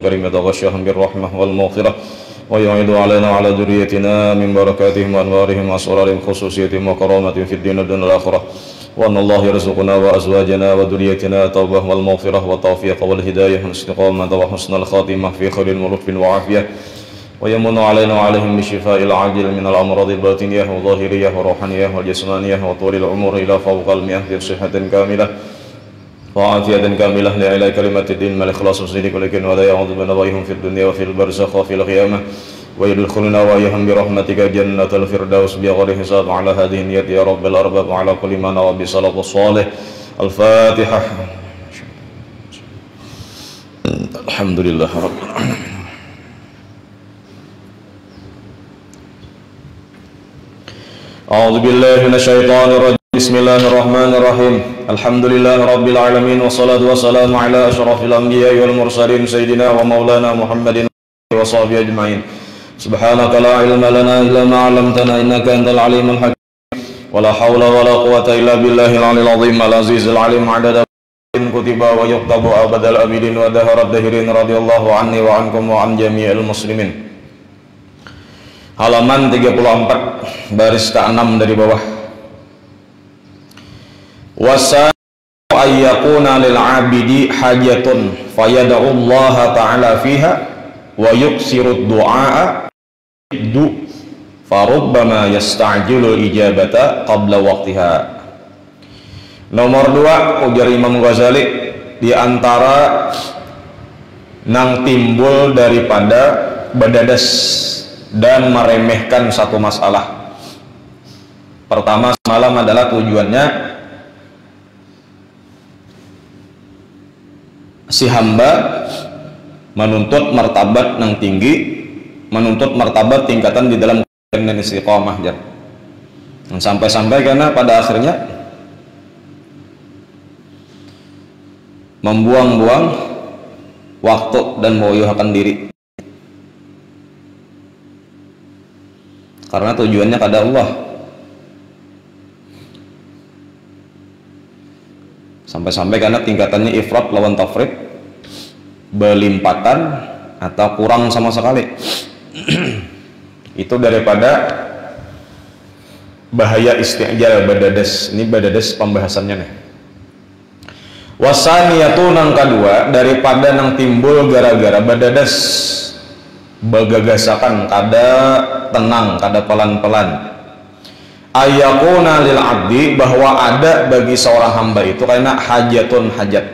كريم يتغشاهم بالرحمة والمغفرة ويعيد علينا وعلى ذريتنا من بركاتهم وأنوارهم وأسرارهم خصوصيتهم وكرامتهم في الدين والدنيا الآخرة وأن الله يرزقنا وأزواجنا وذريتنا التوبة والمغفرة والتوفيق والهداية والاستقامة وحسن الخاتمة في خير ولطف وعافية ويمن علينا وعليهم بالشفاء العاجل من الأمراض الباطنية والظاهرية والروحانية والجسمانية وطول العمر إلى فوق المئة بصحة كاملة وعافية كاملة لإعلاء كلمة الدين مع الإخلاص والصدق ولكن ولا يعوذ بنبيهم في الدنيا وفي البرزخ وفي القيامة ويدخلنا وإياهم برحمتك جنة الفردوس بغير حساب على هذه النية يا رب الأرباب وعلى كل ما نوى بصلاة الصالح الفاتحة. الحمد لله رب العالمين. أعوذ بالله من الشيطان الرجيم. بسم الله الرحمن الرحيم. الحمد لله رب العالمين والصلاة والسلام على أشرف الأنبياء والمرسلين سيدنا ومولانا محمد وصحبه أجمعين. سبحانك لا علم لنا إلا ما علمتنا إنك أنت العليم الحكيم ولا حول ولا قوة إلا بالله العلي العظيم العزيز العليم عدد كتب ويكتب أبد الأبدين ودهر الدهرين رضي الله عني وعنكم وعن جميع المسلمين. Halaman 34 baris ke-6 dari bawah. Wasa ayyakuna lil abidi hajatun fayad'u Allah ta'ala fiha wa yuksiru du'a du farubbama yasta'jilu ijabata qabla waqtiha. Nomor 2, ujar Imam Ghazali, di antara nang timbul daripada badadas dan meremehkan satu masalah. Pertama semalam adalah tujuannya si hamba menuntut martabat yang tinggi, menuntut martabat tingkatan di dalam dan istiqomah, dan sampai-sampai karena pada akhirnya membuang-buang waktu dan mengoyohkan diri karena tujuannya kepada Allah. Sampai-sampai karena tingkatannya ifrat lawan tafrid, belimpatan atau kurang sama sekali. Itu daripada bahaya isti'jal badadas. Ini badadas pembahasannya nih. Wasaniyatu nang kedua, daripada nang timbul gara-gara badadas, bagagasakan kada tenang, kada pelan-pelan. Ayakuna lil abdi, bahwa ada bagi seorang hamba itu karena hajatun, hajat.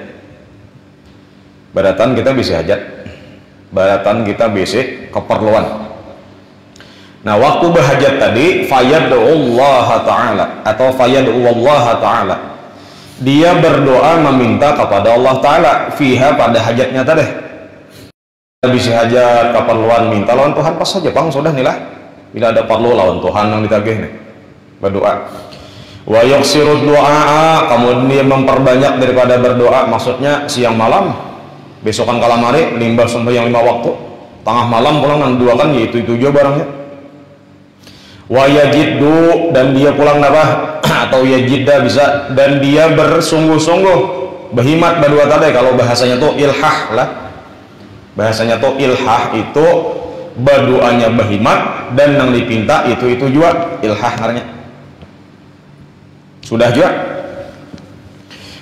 Baratan kita bisa hajat, baratan kita bisa keperluan. Nah, waktu berhajat tadi fayad'ullah ta'ala atau fayad'ullah ta'ala, dia berdoa meminta kepada Allah Ta'ala fiha, pada hajatnya tadi. Bisa hajat keperluan minta lawan Tuhan pas saja bang, sudah nih lah. Bila ada perlu lawan Tuhan yang ditagih nih, berdoa. Wa yuksiru du'a, kemudian memperbanyak daripada berdoa, maksudnya siang malam, besokan kalamari limbah sampai yang 5 waktu, tengah malam pulang nang dua kan, yaitu itu juga barangnya. Wa yajiddu, dan dia pulang apa atau yajidda bisa, dan dia bersungguh-sungguh berhimat berdua tadi. Kalau bahasanya tuh ilhah lah, bahasanya tuh ilhah itu berdoanya berhimat, dan yang dipinta itu juga ilhah namanya. Sudah juga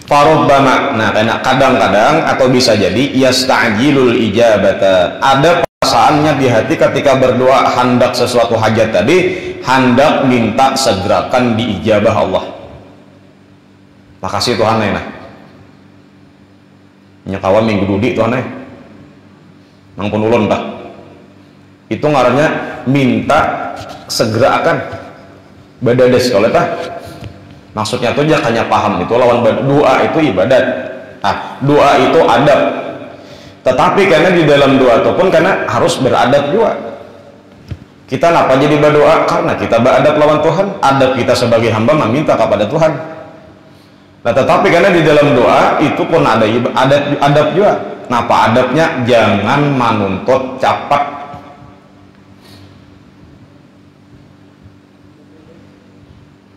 farubbama, nah karena kadang-kadang atau bisa jadi yasta'jilul ijabata, ada perasaannya di hati ketika berdoa hendak sesuatu hajat tadi, hendak minta segerakan diijabah Allah. Makasih Tuhan nah nyakawa minggu dudi Tuhan nang penulun tak itu ngarannya minta segera akan badades. Kalau tak maksudnya tuh dia hanya paham itu lawan doa itu ibadat, doa itu adab. Tetapi karena di dalam doa itu pun karena harus beradab juga. Kita kenapa jadi berdoa? Karena kita beradab lawan Tuhan, adab kita sebagai hamba meminta kepada Tuhan. Nah, tetapi karena di dalam doa itu pun ada adab juga. Kenapa adabnya? Jangan menuntut capat.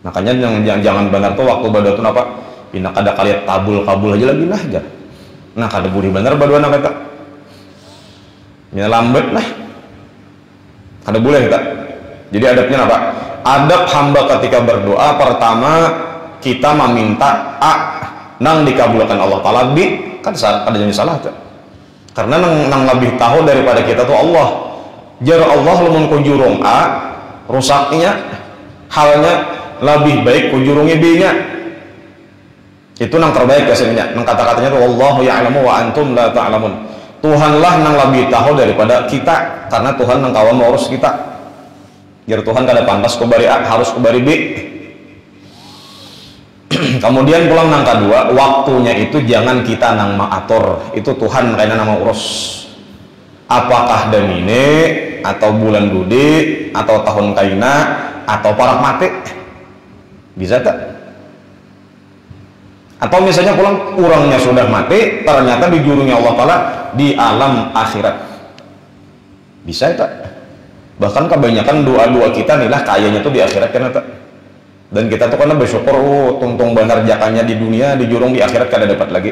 Makanya jangan benar tuh waktu berdoa tuh apa? Bina kada kalian kabul aja lagi lah aja. Nah kada boleh benar berdoa nak kata. Ya lambat lah. Ada boleh tak? Jadi adabnya apa? Adab hamba ketika berdoa, pertama kita meminta nang dikabulkan Allah Ta'ala bi, kan ada yang salah tak? Karena nang lebih tahu daripada kita tuh Allah. Jar Allah lamun kujurung rusaknya halnya lebih baik kujurungnya B-nya. Itu nang terbaik hasilnya. Nang kata-katanya tuh Wallahu ya'lamu wa antum la ta'lamun. Tuhanlah nang lebih tahu daripada kita, karena Tuhan nang kawan ngurus kita. Jar Tuhan kada pantas kubari A, harus kubari B. Kemudian pulang nang kedua, waktunya itu jangan kita nang maatur, itu Tuhan kayaknya nama urus. Apakah damine atau bulan dude atau tahun kaina atau parak mati, bisa tak? Atau misalnya pulang orangnya sudah mati, ternyata dijurungi Allah Ta'ala di alam akhirat, bisa tak? Bahkan kebanyakan doa-doa kita nih lah kayaknya tuh di akhirat kan tak? Dan kita tuh karena bersyukur tungtung benar jakannya di dunia, dijurung di akhirat kada dapat lagi.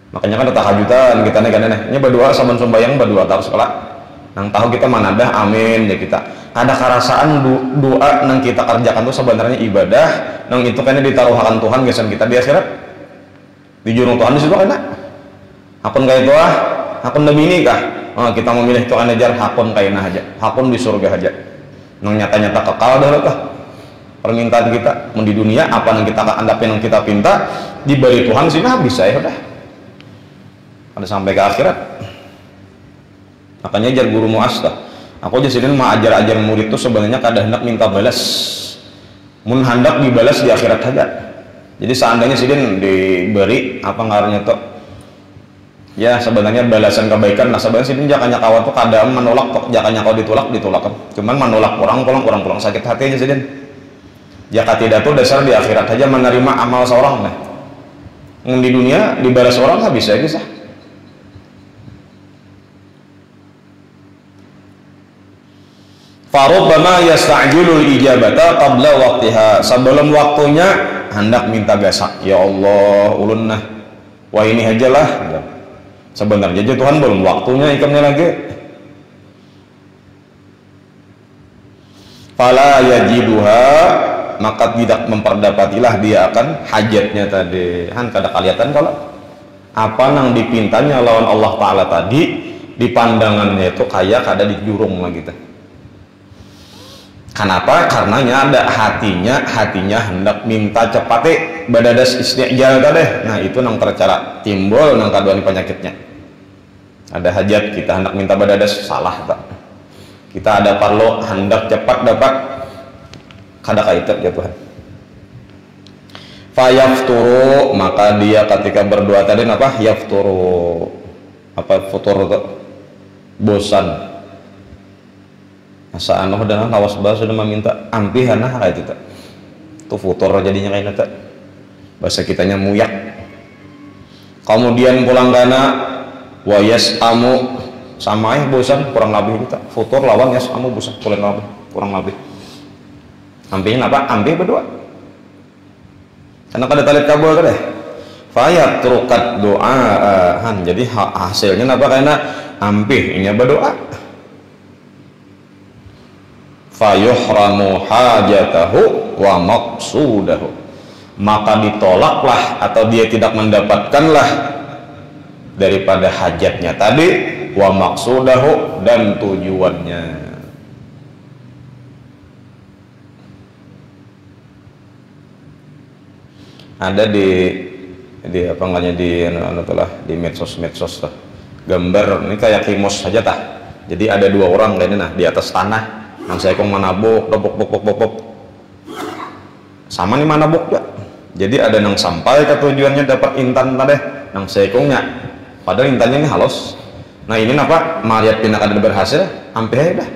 Makanya kan tahajudan kita nih ini berdoa sama sembahyang berdoa terus kelak nang tahu kita manadah amin ya kita ada kerasaan doa nang kita kerjakan tuh sebenarnya ibadah nang itu kayaknya ditaruhkan Tuhan gesan kita di akhirat dijurung Tuhan di situ kena hakun kayak itu hakun demi ini kah kita memilih Tuhan ajar hakun kayak aja hakun di surga aja nang nyata-nyata kekal dah lah permintaan kita di dunia apa yang kita andapin yang kita pinta diberi Tuhan sih bisa ya udah ada sampai ke akhirat. Makanya ajar guru mu'astah aku aja sidin mau ajar murid tuh sebenarnya kada hendak minta balas mun hendak dibalas di akhirat saja. Jadi seandainya sidin diberi apa ngaruhnya tuh ya sebenarnya balasan kebaikan nah sebenarnya sidin jakanya kawan tuh kada menolak kok jakanya kau ditolak cuman menolak orang pulang sakit hati aja sidin jaka tidak tuh dasar di akhirat saja menerima amal seorang nah di dunia dibalas orang nggak bisa kisah. Farubbama yasta'jilul ijabata qabla waqtiha sebelum waktunya hendak minta gasak ya Allah ulun nah wah ini aja lah sebenarnya aja Tuhan belum waktunya ikamnya lagi fala yajiduha maka tidak memperdapatilah dia akan hajatnya tadi kan kada kelihatan kalau apa nang dipintanya lawan Allah Ta'ala tadi di pandangannya itu kayak kada dijurung lah gitu. Kenapa? Karenanya ada hatinya hendak minta cepat badadas isti'jal tadi. Nah itu nang tercara timbul nang kaduan penyakitnya. Ada hajat kita hendak minta badadas salah tak? Kita ada perlu hendak cepat dapat kada kaitan ya Tuhan. Fayafturu maka dia ketika berdoa tadi apa? Yafturu apa futur itu? Bosan. Asa anoh dengan kawas bahasa sudah meminta ampihan nah kayak itu tak tuh futur jadinya kayak itu bahasa kitanya muyak kemudian pulang kana wayas amu sama bosan kurang lebih kita futur lawan yas amu bosan kurang lebih ampihin apa ampi berdoa karena kada talit kabul kada fayat terukat doaan jadi hasilnya apa karena ampih ini berdoa fayuhramu hajatahu wa maqsudahu maka ditolaklah atau dia tidak mendapatkanlah daripada hajatnya tadi wa maqsudahu dan tujuannya. Ada di apa namanya di medsos tuh gambar ini kayak kimos saja tah jadi ada dua orang kayaknya nah di atas tanah nang saya kong manabok bok sama nih manabok ya jadi ada nang sampai ke tujuannya dapat intan tadi nang saya kongnya padahal intannya ini halus nah ini apa mariat pindah kada berhasil hampir dah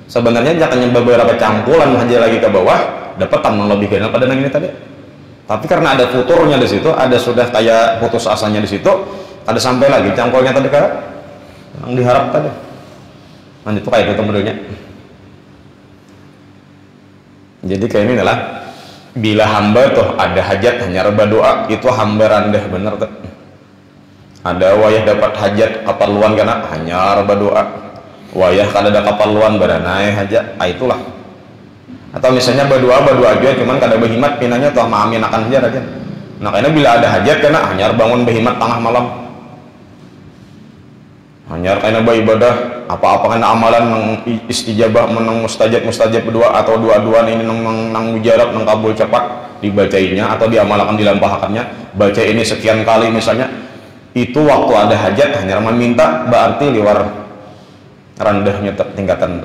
sebenarnya jangan beberapa campuran aja lagi ke bawah dapat tamang lebih gana pada nang ini tadi tapi karena ada futurnya di situ ada sudah kayak putus asanya di situ ada sampai lagi cangkolnya tadi kan yang diharap tadi nanti itu kayak gitu modelnya. Jadi kayak ini adalah bila hamba tuh ada hajat hanya reba doa itu hamba rendah bener tuh Ada wayah dapat hajat keperluan kana hanyar berdoa, wayah kada ada keperluan beranai hajat, itulah. Atau misalnya berdoa aja cuman kada berhimat pinanya telah maamin akan hajat aja. Nah karena bila ada hajat kana hanyar bangun berhimat tengah malam, hanyar karena beribadah apa-apa kan amalan nang istijabah menang mustajab berdoa atau doa-doa ini nang mujarab nang kabul cepat dibacainya atau diamalkan dilampahkannya, baca ini sekian kali misalnya, itu waktu ada hajat hanya meminta berarti liwar rendahnya tingkatan.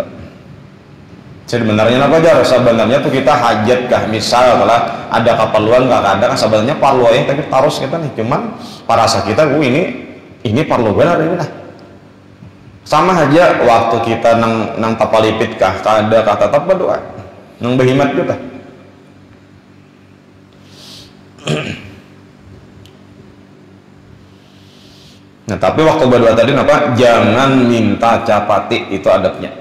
Sebenarnya apa aja sebenarnya tuh kita hajat kah misal lah ada keperluan nggak ada kan sebenarnya parlo yang tapi taruh kita nih cuman parasa kita ini parlo benar ini lah. Sama aja waktu kita nang tapalipit kah kada kah tetap berdoa nang berhimat kita. Nah tapi waktu berdoa tadi apa? Jangan minta capati, itu adabnya.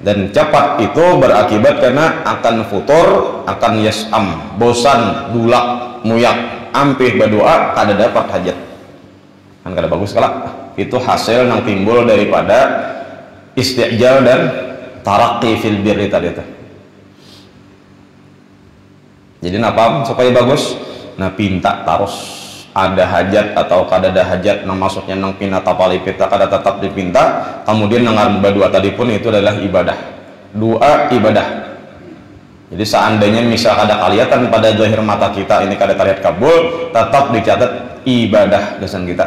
Dan capat itu berakibat karena akan futur, akan yas'am, bosan, dulak, muyak, ampih berdoa kada dapat hajat. Kan kada bagus kala. Itu hasil yang timbul daripada istijal dan tarakki fil birri tadi itu. Jadi napa supaya bagus? Nah pinta terus ada hajat atau kada ada hajat, nah maksudnya nang pina tapalipita kada tetap dipinta, kemudian nang berdoa tadi pun itu adalah ibadah, doa ibadah. Jadi seandainya misal kada kelihatan pada zahir mata kita ini kada terlihat kabul, tetap dicatat ibadah kesan kita.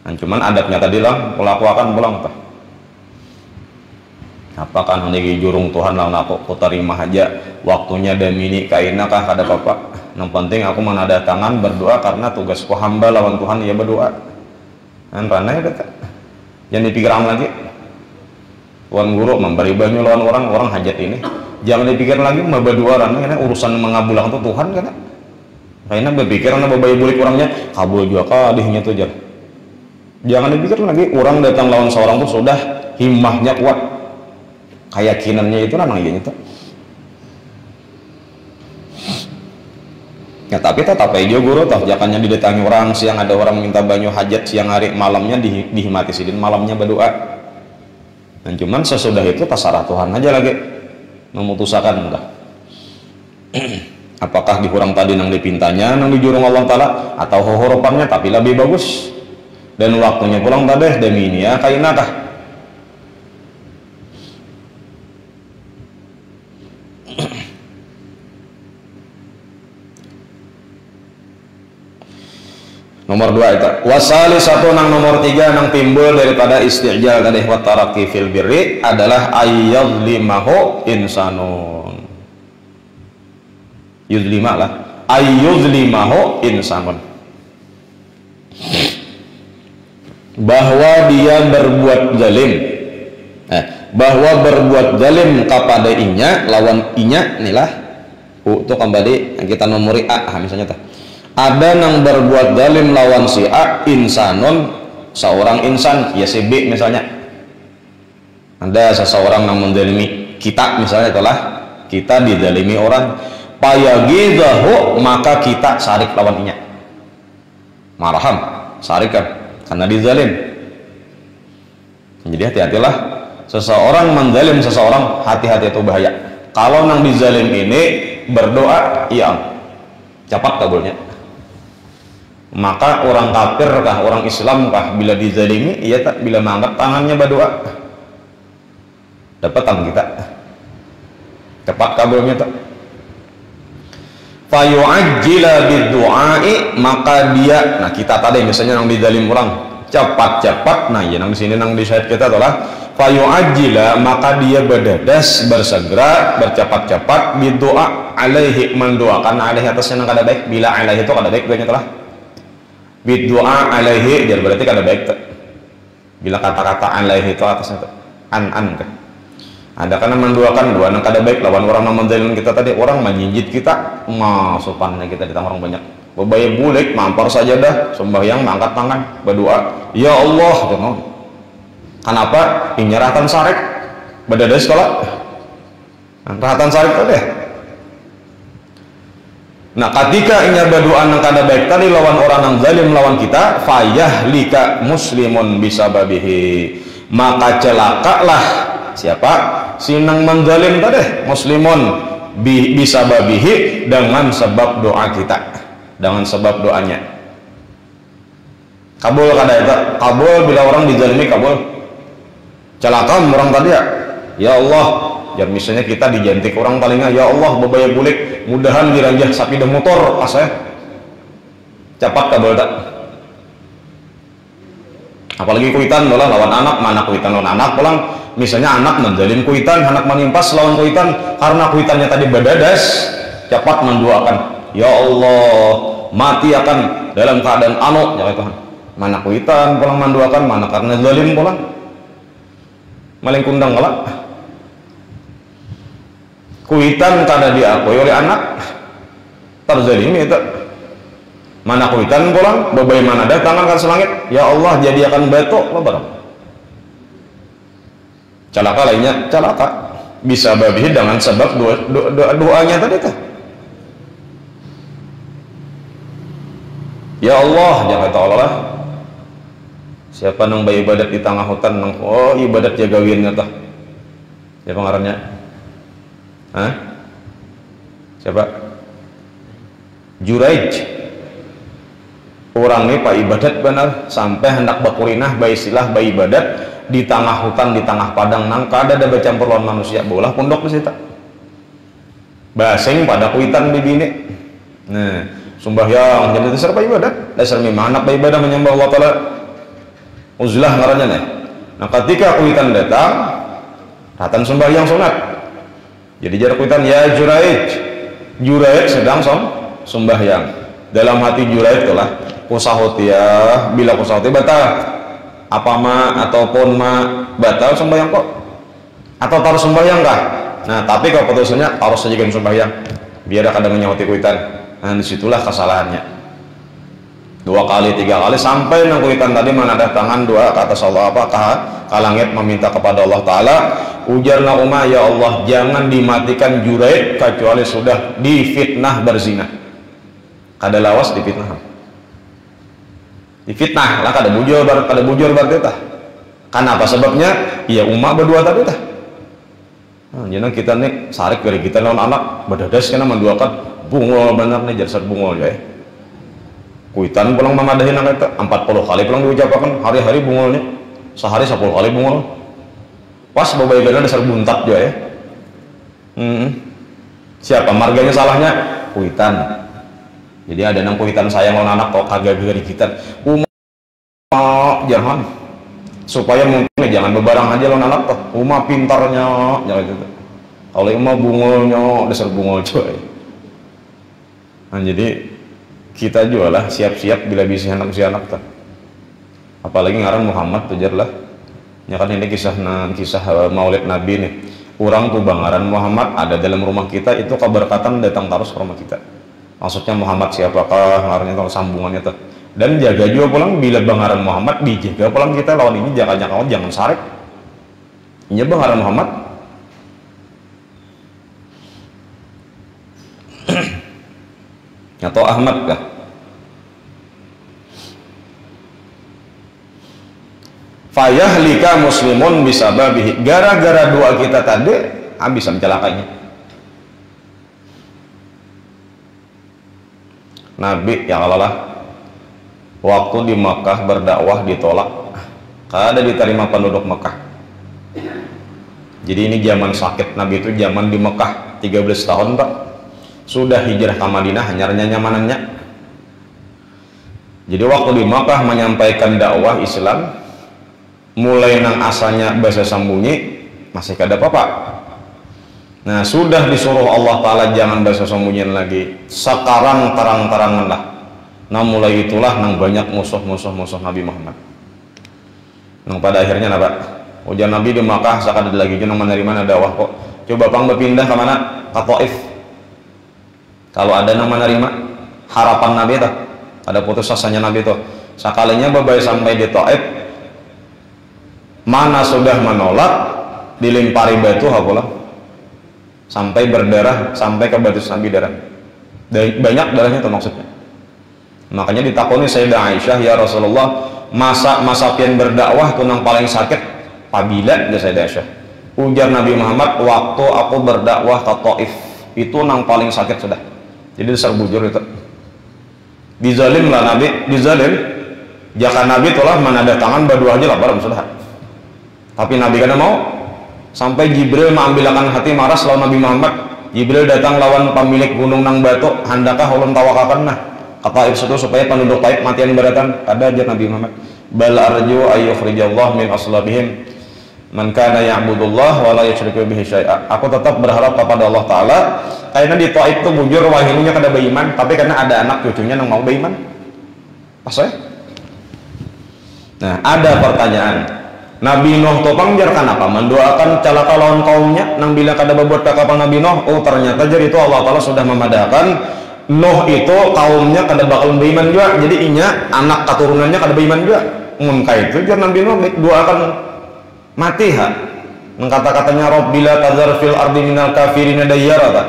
Nah, cuman adabnya tadi lah pelakukan pulang tuh. Apakah nanti jurung Tuhan lah aku terima aja waktunya damini kaina kah kada apa-apa. Yang penting aku menada tangan berdoa karena tugasku hamba lawan Tuhan ya berdoa. Kan ranai kata. Jangan dipikirkan lagi. Tuan guru memberi banyak lawan orang hajat ini. Jangan dipikir lagi mau berdoa karena urusan mengabulkan itu Tuhan kan. Karena berpikir karena bebai bulik orangnya kabul juga kadihnya tuh jar. Jangan dipikir lagi orang datang lawan seorang tuh sudah himmahnya kuat. Keyakinannya itu namanya itu. Ya tapi tetap aja guru toh jangannya didatangi orang siang ada orang minta banyu hajat siang hari malamnya dihimati sidin malamnya berdoa. Dan cuman sesudah itu terserah Tuhan aja lagi memutuskan udah. Apakah dikurang tadi nang dipintanya nang dijurung Allah Ta'ala atau horopannya tapi lebih bagus dan waktunya pulang tadi demi ini ya kain nakah. Nomor 2 itu wasali satu nang nomor 3 nang timbul daripada istijal tadi wa taraqi fil birri adalah ayyadlimahu insanun yudlima lah ayyudlimahu insanun bahwa dia berbuat zalim bahwa berbuat zalim kepada inya lawan inya inilah itu kembali yang kita nomori A misalnya tuh ada nang berbuat zalim lawan si A insanun seorang insan ya si B misalnya ada seseorang nang menzalimi kita misalnya itulah kita dizalimi orang payagidahu maka kita sarik lawan inya marham sarik kan karena dizalim. Jadi hati-hatilah seseorang menzalim seseorang hati-hati itu bahaya. Kalau nang dizalim ini berdoa iya cepat kabulnya. Maka orang kafir kah orang Islam kah bila dizalimi ia tak bila mengangkat tangannya berdoa dapat tangan kita cepat kabulnya tak fayu'ajjila bid-du'ai maka dia nah kita tadi misalnya nang dizalim orang cepat-cepat nah ya nang di sini nang di syahid kita adalah fayu'ajjila maka dia berdadas bersegera bercepat-cepat bid-du'a alaihi mendoakan alaihi atasnya nang kada baik bila alaihi itu kada baik banyak telah bid-du'a alaihi jadi berarti kada baik tak bila kata-kata alaihi itu atasnya tak an kan ada karena mendoakan dua nang kada baik lawan orang yang menzalim kita tadi orang menjinjit kita masukannya kita ditang orang banyak bebayar bulik mampar saja dah sembahyang mengangkat tangan berdoa ya Allah jangan kenapa penyerahkan sarik berdadas sekolah rahatan sarik tadi Nah ketika inya berdoa nang kada baik tadi lawan orang yang zalim lawan kita, fayahlika muslimun bisababihi, maka celakalah siapa sinang menzalim tadi muslimun bisababihi dengan sebab doa kita, dengan sebab doanya. Kabul kada itu, kabul bila orang dizalimi kabul. Celaka orang tadi ya Allah. Ya misalnya kita dijantik orang palingnya, ya Allah babaya bulik, mudahan diranjah sapi dan motor pas saya cepat kabel tak. Apalagi kuitan bola lawan anak, mana kuitan lawan anak pulang, misalnya anak menjalin kuitan, anak menimpas lawan kuitan, karena kuitannya tadi badadas, cepat mendoakan, ya Allah mati akan dalam keadaan anu, ya Tuhan. Mana kuitan pulang mendoakan, mana karena zalim pulang, maling kundang malah. Kuitan kada diakui oleh anak terzalimi itu, mana kuitan pulang bagaimana datangan kan selangit, ya Allah jadi akan betok lo barang celaka lainnya, celaka bisa babi dengan sebab doanya tadi tuh. Ya Allah jangan tahu Allah siapa nang bayi ibadat di tengah hutan nang oh ibadat jagawinnya tuh siapa ngarannya? Hah? Siapa? Juraij. Orang ini pak ibadat benar sampai hendak bakurinah bayi silah bayi ibadat di tengah hutan di tengah padang nang kada ada bercampur lawan manusia bolah pondok di situ. Basing pada kuitan bibine. Nah, sembahyang jadi dasar bayi ibadat, dasar memang anak bayi ibadat menyembah Allah Taala. Uzlah ngarannya nih. Nah, ketika kuitan datang sembahyang sunat. Jadi jarak kuitan ya Juraij sedang sembahyang. Dalam hati Juraij itulah kusahotia bila kusahotia batal apa ma ataupun ma batal sembahyang kok atau taruh sembahyang kah? Nah tapi kalau putusannya harus sajakan sembahyang biar kadang menyahoti kuitan. Nah disitulah kesalahannya 2 kali 3 kali sampai nang kuitan tadi mana ada tangan doa ke atas Allah apa ke langit meminta kepada Allah Ta'ala. Ujarna umma ya Allah jangan dimatikan Juraij kecuali sudah difitnah berzina. Kada lawas difitnah lah kada bujur berarti tah. Kenapa sebabnya? Ya umma berdua tadi tah. Nah, jadi kita nih sarik dari kita lawan anak badadas kena menduakan bungol benar nih jasad bungol ya. Kuitan pulang memadahin anak itu 40 kali pulang diucapkan hari-hari bungolnya. Sehari 10 kali bungol. Pas babai gana dasar buntat juga ya. Siapa marganya salahnya? Kuitan. Jadi ada nang kuitan sayang lawan anak kok kagak dari kita. Jangan supaya mungkin jangan bebarang aja lawan anak kok. Uma pintarnya jangan gitu. Kalau uma bungolnya dasar bungol coy. Nah jadi kita juga lah siap-siap bila bisa anak tuh. Apalagi ngaran Muhammad tujar lah. Ya kan ini kisah maulid Nabi nih. Orang tuh bangaran Muhammad ada dalam rumah kita itu keberkatan datang terus ke rumah kita. Maksudnya Muhammad siapakah ngarannya atau sambungannya tuh. Dan jaga juga pulang bila bangaran Muhammad dijaga pulang kita lawan ini jangan sarik. Ini bangaran Muhammad. Atau Ahmad kah? Fayahlika muslimun bisababihi, gara-gara doa kita tadi bisa mencelakainya. Nabi ya Allah waktu di Makkah berdakwah ditolak, kada diterima penduduk Makkah. Jadi ini zaman sakit Nabi itu zaman di Makkah 13 tahun Pak. Sudah hijrah ke Madinah hanya nyamanannya. Jadi waktu di Makkah menyampaikan dakwah Islam mulai nang asalnya bahasa sembunyi masih kada apa-apa. Nah sudah disuruh Allah Ta'ala jangan bahasa sembunyian lagi, sekarang terang-terangan lah. Nah mulai itulah nang banyak musuh Nabi Muhammad. Nang pada akhirnya apa? Ujian Nabi di Makkah sakada lagi nang menerima dakwah kok. Coba pang berpindah ke mana? Ke Taif. Kalau ada nang menerima harapan Nabi itu, ada putus asanya Nabi itu. Sekalinya bebai sampai di Taif, mana sudah menolak dilimpari batu hakulah sampai berdarah sampai ke batu Nabi darah. banyak darahnya itu maksudnya. Makanya ditakoni Sayyidah Aisyah, ya Rasulullah, masa pian berdakwah itu nang paling sakit pabila ya Sayyidah Aisyah. Ujar Nabi Muhammad, waktu aku berdakwah ke Taif itu nang paling sakit sudah. Jadi serbujur itu. Dizalim lah Nabi, dizalim. Jaka Nabi itulah menandatangan berdua aja lah barang sudah. Tapi Nabi kada mau. Sampai Jibril mengambilkan hati maras lawan Nabi Muhammad. Jibril datang lawan pemilik gunung nang batu, handakah ulun tawakakan nah ke Taif itu supaya penduduk Taif matian beratan. Ada aja Nabi Muhammad, bal arju ayyukhrijallah min aslabihim man kana ya'budullah wa la yusyriku bihi syai'a. Aku tetap berharap kepada Allah Ta'ala, karena di Taif itu bujur wahinunya kada beriman, tapi karena ada anak cucunya yang mau beriman pas ya. Nah, ada pertanyaan, Nabi Nuh topang jarkan apa? Mendoakan celaka lawan kaumnya nang bila kada berbuat kapal Nabi Nuh. Oh ternyata jadi itu Allah Ta'ala sudah memadahkan Nuh itu kaumnya kada bakal beriman juga, jadi inya anak keturunannya kada beriman juga. Mungkin itu jar Nabi Nuh doakan mati ha. Kata-katanya Rabbila tazar fil ardi minal kafirin dayyarata.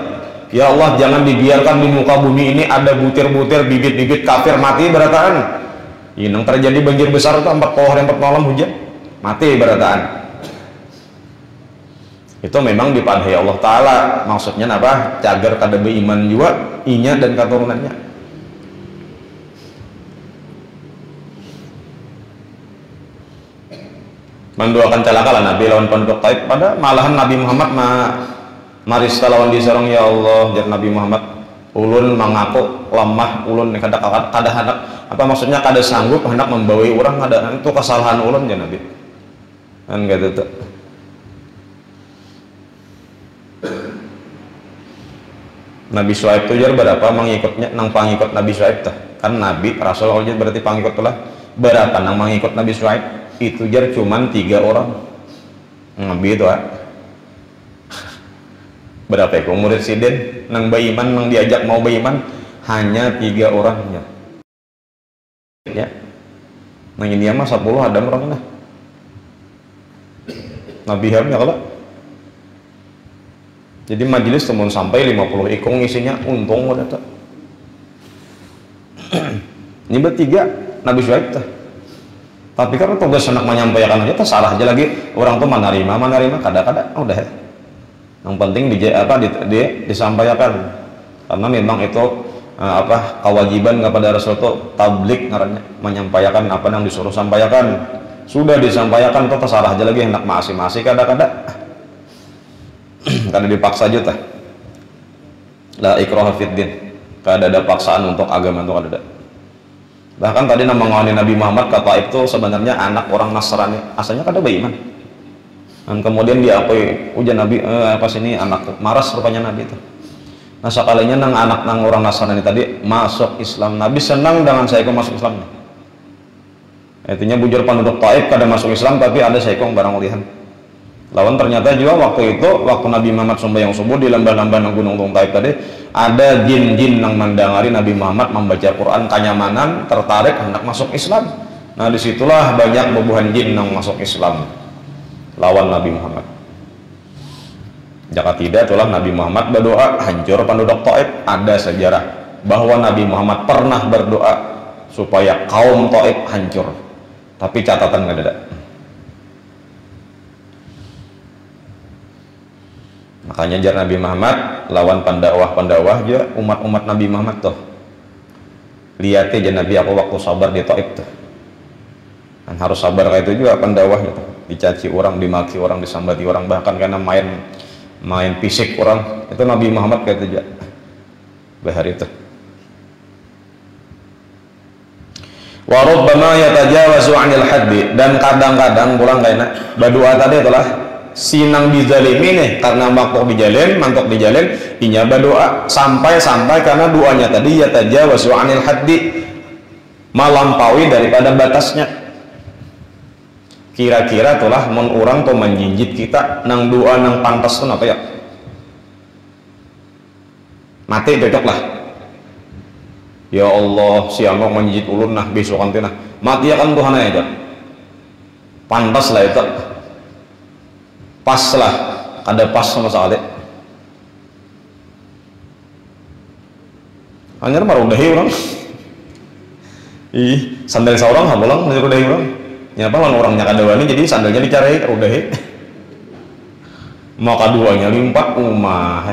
Ya Allah, jangan dibiarkan di muka bumi ini ada butir-butir bibit-bibit kafir mati berataan. Ini yang terjadi banjir besar itu 4 pohon 4 malam hujan mati berataan. Itu memang dipanhi Allah Ta'ala, maksudnya apa? Cagar kada beriman juga inya dan keturunannya. Mendoakan celaka lah Nabi lawan penduduk Taif, pada malahan Nabi Muhammad maris lawan disorong, ya Allah jar Nabi Muhammad, ulun mengaku lemah, ulun kada hendak apa maksudnya kada sanggup hendak membawai orang, ada itu kesalahan ulun ya Nabi kan gitu tuh. Nabi Syuaib itu jar berapa mengikutnya nang pangikut Nabi Syuaib tuh kan Nabi Rasul aja berarti pangikut lah berapa nang mengikut Nabi Syuaib itu jar cuman 3 orang Nabi itu berapa ya murid sidin nang beriman nang diajak mau beriman hanya 3 orangnya ya. Nang ini mah 10 ada orang lah Nabi hamnya kalau jadi majelis temun sampai 50 ikung isinya untung udah tak. Ini bertiga Nabi Syuaib tuh. Tapi kan tugas anak menyampaikan aja salah aja lagi orang tuh menerima kada-kada udah ya. Yang penting disampaikan karena memang itu kewajiban kepada Rasul itu tablik ngarannya, menyampaikan apa yang disuruh sampaikan. Sudah disampaikan itu tersalah aja lagi hendak masih kada-kada karena dipaksa aja tah. La ikraha fid din, kada ada paksaan untuk agama itu kada ada. Bahkan tadi nama ngawani Nabi Muhammad kata itu sebenarnya anak orang Nasrani, asalnya kada beriman. Dan kemudian diakui ujian Nabi pas ini anak maras rupanya Nabi itu. Nah sekalinya nang anak nang orang Nasrani tadi masuk Islam, Nabi senang dengan saya masuk Islam. Artinya bujur penduduk Taif kada masuk Islam tapi ada seekong barang ulihan. Lawan ternyata juga waktu Nabi Muhammad sembahyang subuh di lembah-lembah nang gunung Taif tadi ada jin-jin nang mendengari Nabi Muhammad membaca Quran kenyamanan tertarik hendak masuk Islam. Nah disitulah banyak bubuhan jin nang masuk Islam lawan Nabi Muhammad. Jika tidak itulah Nabi Muhammad berdoa hancur penduduk Taif. Ada sejarah bahwa Nabi Muhammad pernah berdoa supaya kaum Taif hancur, tapi catatan nggak ada. Makanya jar Nabi Muhammad lawan pendakwah juga umat-umat Nabi Muhammad tuh lihat aja Nabi aku waktu sabar di Taif tuh kan harus sabar kayak itu juga pendakwah gitu, dicaci orang, dimaki orang, disambati orang, bahkan karena main fisik orang itu Nabi Muhammad kayak itu juga bahar itu. Wa rubbama yatajawazu 'anil haddi, dan kadang-kadang pulang kayaknya berdoa tadi itulah sinang dizalimi nih karena mantuk dijalin inya berdoa sampai karena doanya tadi yatajawazu 'anil haddi melampaui daripada batasnya. Kira-kira itulah mun urang tuh menjinjit kita nang doa nang pantas tuh apa ya mati cocok lah. Ya Allah siangok menjijit ulun nah besok nanti nah mati akan Tuhan aja pantas lah itu pas lah kada pas sama sekali Hanya mah udahi orang. Ih, sandal seorang hamulang udah udahi orang. Nyapa lan orangnya kadawani jadi sandalnya dicari udahi. Mau keduanya limpat umah.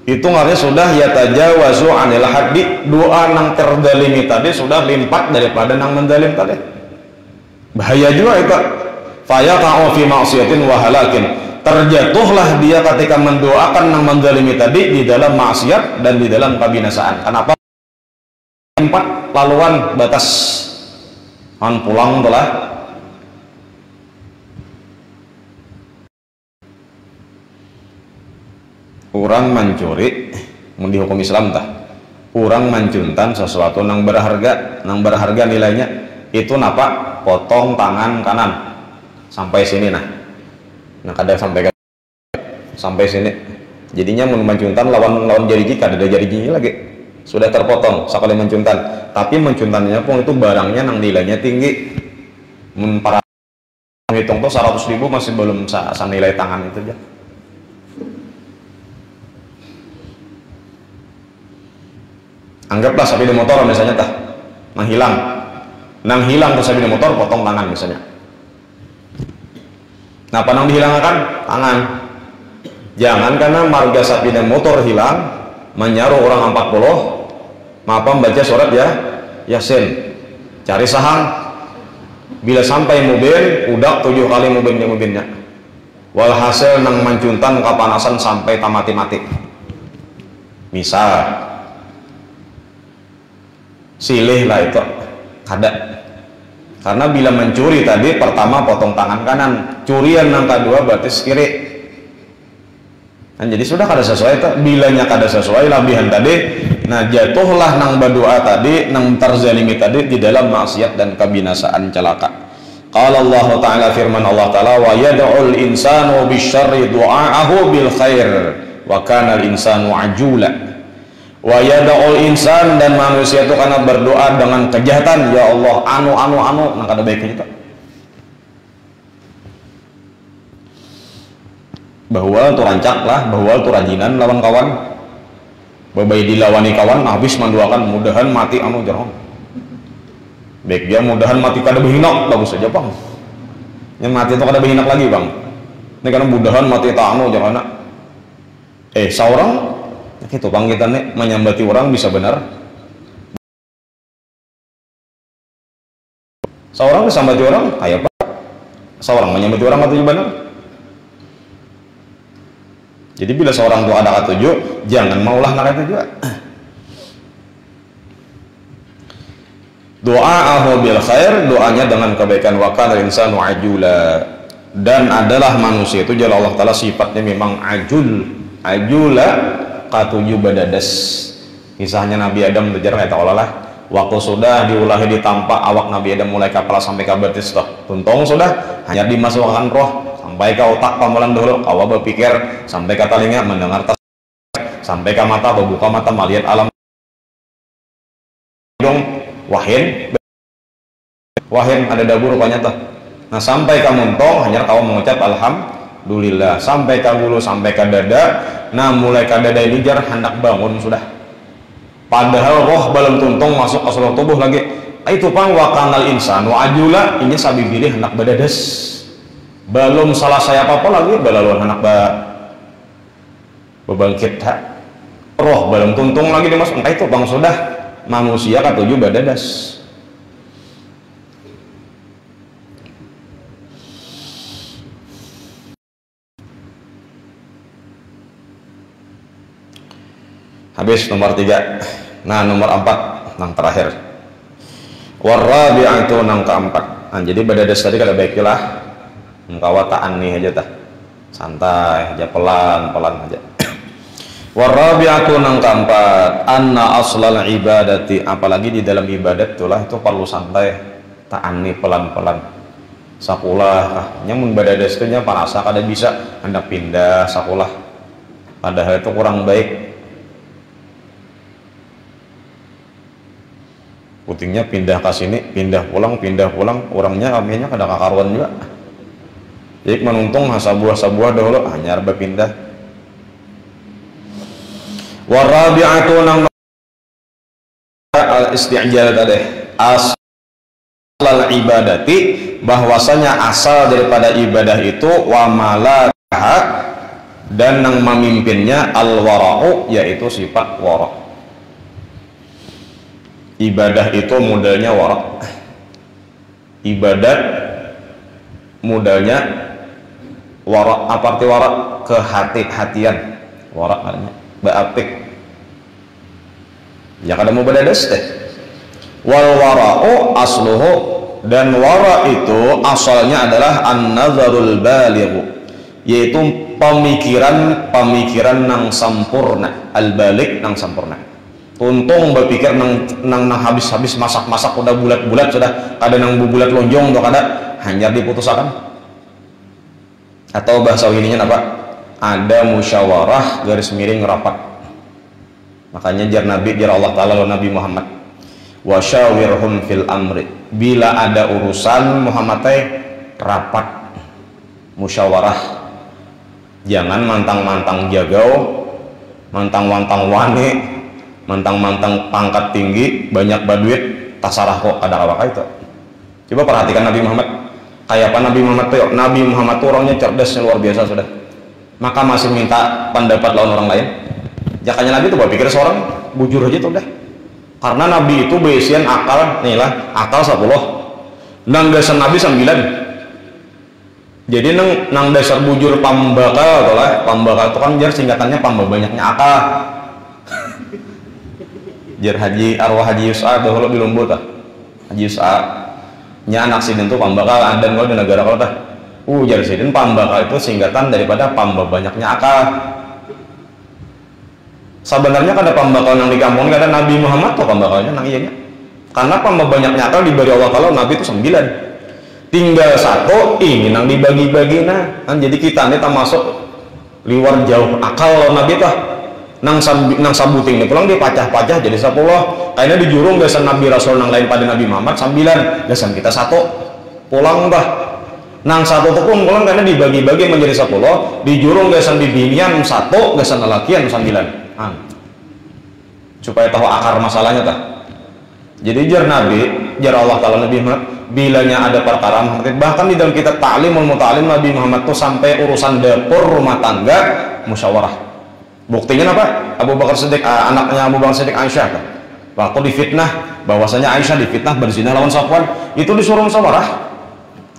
Itu artinya sudah yatajawazu anil haddi, doa nang terdalimi tadi sudah limpat daripada nang mendalim tadi. Bahaya juga itu. Fayaqa'u fi ma'siyatin wa halakin. Terjatuhlah dia ketika mendoakan nang mendalimi tadi di dalam maksiat dan di dalam kebinasaan. Kenapa? Limpat laluan batas. Han pulang telah. Orang mencuri di hukum Islam tah orang mencuntan sesuatu nang berharga nilainya itu napa potong tangan kanan sampai sini nah kadang sampai sini jadinya mencuntan lawan jari jika ada jari gigi lagi sudah terpotong sekali mencuntan tapi mencuntannya pun itu barangnya nang nilainya tinggi para menghitung tuh 100.000 masih belum nilai tangan itu aja. Anggaplah sapi di motor misalnya tah nang hilang tuh sapi di motor potong tangan misalnya. Nah apa nang dihilangkan tangan. Jangan karena marga sapi dan motor hilang menyaruh orang 40 mapa membaca surat ya Yasin cari sahang bila sampai mobil udah 7 kali mobilnya walhasil nang mencuntan kapanasan sampai tamati-mati misal silih lah itu kada karena bila mencuri tadi pertama potong tangan kanan curian yang kedua berarti kiri kan jadi sudah kada sesuai itu bilanya kada sesuai labihan tadi nah jatuhlah nang berdoa tadi nang terzalimi tadi di dalam maksiat dan kebinasaan celaka. Qala Allah Ta'ala firman Allah Ta'ala wa yad'ul insanu bisyarri du'aahu bil khair wa kana al insanu ajula. Wa yada'ul insan dan manusia itu karena berdoa dengan kejahatan ya Allah anu nah kada baiknya itu bahwa tu rancak lah bahwa tu rajinan lawan kawan babai dilawani kawan habis mendoakan mudahan mati anu jarang baik dia mudahan mati kada behinak bagus saja bang yang mati itu kada behinak lagi bang ini karena mudahan mati tak anu jangan seorang itu panggitannya menyambati orang bisa benar seorang disambati orang kayak apa seorang menyambati orang atau benar jadi bila seorang itu ada ketujuh jangan maulah nak juga doa bil khair doanya dengan kebaikan wa kana insanu ajula dan adalah manusia itu jalla Allah Ta'ala sifatnya memang ajula katuju badadas kisahnya Nabi Adam tujar kata Allah waktu sudah diulahi ditampak awak Nabi Adam mulai kepala sampai ke betis tuntung sudah hanya dimasukkan roh sampai ke otak pamalan dulu kau berpikir sampai ke telinga mendengar sampai ke mata berbuka mata melihat alam hidung wahin ada dabu rupanya tuh nah sampai ke muntung hanya kau mengucap alhamdulillah sampai ke bulu sampai ke dada nah mulai ke dada ini jar hendak bangun sudah padahal roh belum tuntung masuk ke seluruh tubuh lagi itu pang wakanal insan wa ajula ini sabibiri hendak badadas belum salah saya apa lagi belaluan hendak bebangkit roh belum tuntung lagi dimasuk itu pang sudah manusia ketujuh badadas habis nomor 3 nah nomor 4 yang terakhir warrabi'atu nang keempat nah jadi badadas tadi kada baiklah engkawataan nih aja tah santai aja pelan aja warrabi'atu nang keempat anna aslal ibadati apalagi di dalam ibadat itulah itu perlu santai ta'ani pelan-pelan sakulah nyamun badadas itu nya parasa kada bisa hendak pindah sakulah padahal itu kurang baik putingnya pindah ke sini pindah pulang orangnya kaminya kada kakaruan juga jadi menuntung sabuah dahulu hanya berpindah Warabi'atu nang al-isti'jal tadi asal ibadati, bahwasanya asal daripada ibadah itu wa malakaha, dan nang memimpinnya al-wara'u, yaitu sifat wara'. Ibadah itu modalnya wara'. Ibadat modalnya wara'. Apa arti wara'? Kehati-hatian. Wara' artinya ba'atik. Ya kada mau badadas teh. Wal wara'u asluhu, dan wara' itu asalnya adalah an-nazarul baligh, yaitu pemikiran nang sampurna. Al-baligh nang sampurna. Tuntung berpikir nang habis masak udah bulat sudah kada nang bulat lonjong atau kada hanya diputusakan. Atau bahasa ininya apa? Ada musyawarah garis miring rapat. Makanya jar Allah Ta'ala lalu Nabi Muhammad, wasyawirhum fil amri, bila ada urusan Muhammad rapat musyawarah, jangan mantang-mantang jagau, mantang-mantang wani, mantang-mantang pangkat tinggi, banyak baduit, tasarah kok ada awak itu. Coba perhatikan Nabi Muhammad, kayak apa Nabi Muhammad tuh? Nabi Muhammad tuh orangnya cerdas luar biasa sudah. Maka masih minta pendapat lawan orang lain. Jakanya Nabi tuh berpikir seorang bujur aja tuh udah. Karena Nabi itu besian akal, nih lah, akal 10. Nang dasar Nabi 9. Jadi nang dasar bujur pambakal tuh lah. Pambakal itu kan jar singkatannya pamba banyaknya akal. Jar haji arwah haji Yus'a dahulu belum buta. Haji Yus'a nya anak sidin tuh pambakal, dan kalau di negara kalau tah. Jar sidin pambakal itu singkatan daripada pamba banyaknya akal. Sebenarnya kada pambakal yang di kampung kada Nabi Muhammad tuh pambakalnya nang iyanya. Karena pamba banyaknya akal diberi Allah kalau Nabi itu 9. Tinggal 1 ini nang dibagi-bagi nah. Kan jadi kita ini termasuk liwar jauh akal lo Nabi tah. Nang sabuting ini pulang dipacah-pacah jadi 10. Kayaknya di jurung gasan Nabi Rasul nang lain pada Nabi Muhammad 9, gasan kita 1 pulang tah. Nang 1 tuh pun pulang karena dibagi-bagi menjadi 10. Di jurung gasan di binian 1, gasan lelakian 9. Supaya tahu akar masalahnya tah. Jadi jar Allah Ta'ala Nabi Muhammad, bilanya ada perkara bahkan di dalam kitab Ta'limul Muta'alim Nabi Muhammad tuh sampai urusan dapur rumah tangga musyawarah. Buktinya apa? Abu Bakar Siddiq, anaknya Abu Bakar Siddiq Aisyah kan? Waktu difitnah bahwasanya Aisyah difitnah berzina lawan Safwan, itu disuruh musyawarah.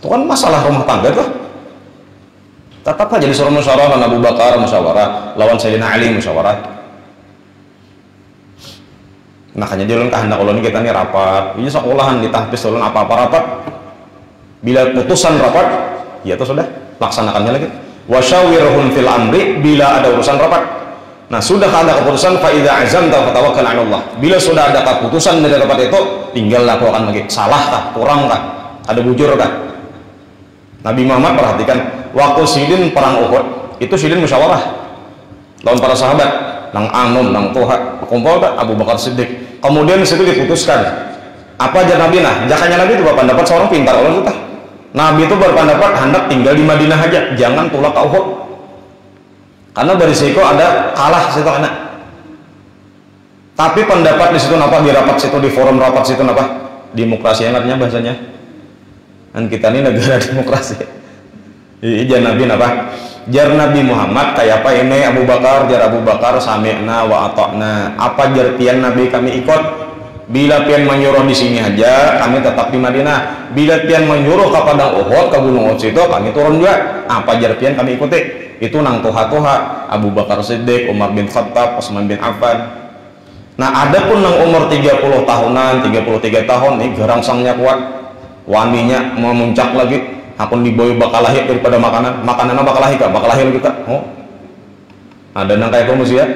Itu kan masalah rumah tangga tuh. Tetap aja disuruh musyawarah lawan Abu Bakar musyawarah, lawan Sayyidina Ali musyawarah. Makanya dia ulun kehendak ulun kita nih rapat, ini sekolahan ditahfiz ulun apa-apa rapat. Bila putusan rapat, ya itu sudah laksanakannya lagi. Wasyawirhum fil amri, bila ada urusan rapat. Nah, sudah ada keputusan fa idza azamta fatawakkal 'ala Allah. Bila sudah ada keputusan dari rapat itu, tinggal lakukan lagi. Salah kah? Kurang kah? Ada bujur kah? Nabi Muhammad perhatikan, waktu sidin perang Uhud, itu sidin musyawarah lawan para sahabat, nang Anum, nang Tuha, kumpul tak Abu Bakar Siddiq. Kemudian situ diputuskan. Apa aja Nabi nah? Jakanya Nabi itu berpendapat seorang pintar orang itu. Nabi itu berpendapat hendak tinggal di Madinah aja, jangan tulak ke Uhud. Karena berisiko ada kalah situ anak. Tapi pendapat di situ apa? Di rapat situ, di forum rapat situ apa? Demokrasi yang artinya bahasanya. Dan kita ini negara demokrasi. Jar Nabi apa? Jar Nabi Muhammad kayak apa ini Abu Bakar, jar Abu Bakar sami'na wa ata'na. Apa jar pian Nabi kami ikut. Bila pian menyuruh di sini aja, kami tetap di Madinah. Bila pian menyuruh ke padang Uhud, ke gunung Uhud situ, kami turun juga. Apa jar pian kami ikuti. Itu nang tuha-tuha Abu Bakar Siddiq, Umar bin Khattab, Utsman bin Affan. Nah, ada pun nang umur 30 tahunan, 33 tahun nih gerangsangnya kuat, waninya memuncak lagi, akun diboy bakal lahir daripada makanannya bakal lahir kita. Oh, ada nang kayak kamu sih ya,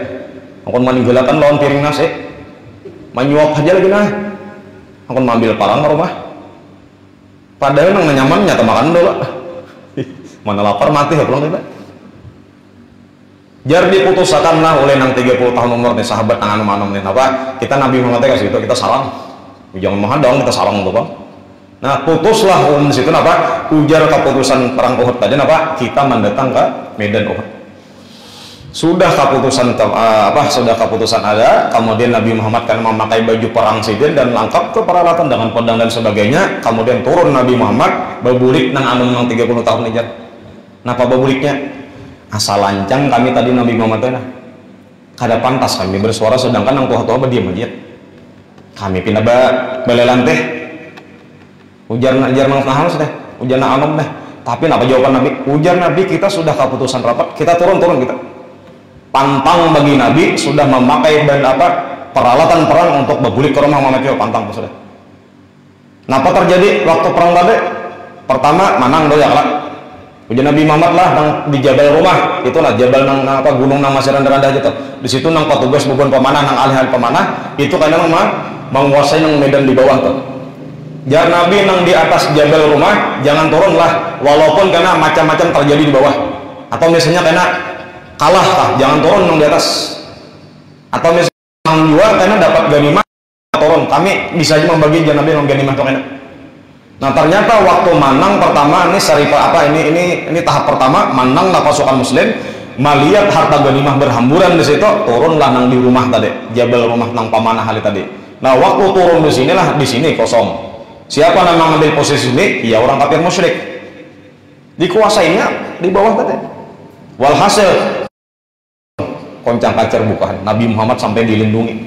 akun meninggalkan lawan piring nasi, menyuap aja lagi nah, akun mengambil parang ke rumah, padahal nang nyaman nyata makan dulu, mana lapar mati ya pulang kita. Jar diputusakanlah oleh nang 30 tahun umur nih sahabat nang anu nih apa, kita Nabi Muhammad kasih itu kita salam, jangan mahadong kita salam tuh bang. Nah, putuslah di situ apa? Ujar keputusan perang Uhud tadi apa? Kita mendatang ke medan Uhud. sudah keputusan sudah keputusan ada, kemudian Nabi Muhammad kan memakai baju perang sidin dan lengkap ke peralatan dengan pedang dan sebagainya, kemudian turun Nabi Muhammad babulik nang anu nang 30 tahun aja. Napa babuliknya? Asal lancang kami tadi Nabi Muhammad teh kada pantas kami bersuara sedangkan nang tua-tua berdiam aja. Kami pindah belelan teh. Ujar nang harus teh, ujar nang anom teh. Tapi napa jawaban Nabi? Ujar Nabi kita sudah keputusan rapat, kita turun kita. Pantang bagi Nabi sudah memakai peralatan perang untuk bergulik ke rumah Muhammad pantang sudah. Napa terjadi waktu perang tadi? Pertama manang doya kalak. Ujian Nabi Muhammad lah nang di Jabal Rumah, itulah Jabal nang gunung nang masih rendah aja tuh. Di situ nang petugas bukan pemanah nang alih pemanah itu kadang menguasai nang medan di bawah tuh. Jar Nabi nang di atas Jabal Rumah jangan turun lah, walaupun karena macam-macam terjadi di bawah. Atau misalnya karena kalah kah, jangan turun nang di atas. Atau misalnya nang dua karena dapat ganimah turun, kami bisa aja membagi jar Nabi nang ganimah tuh enak. Nah ternyata waktu manang pertama ini tahap pertama manang lah pasukan muslim melihat harta ganimah berhamburan di situ, turunlah nang di rumah tadi Jabal Rumah nang pamanah hali tadi. Nah waktu turun di sini kosong. Siapa yang mengambil posisi ini? Ya orang kafir musyrik. Dikuasainya di bawah tadi. Walhasil koncang kacer bukaan. Nabi Muhammad sampai dilindungi.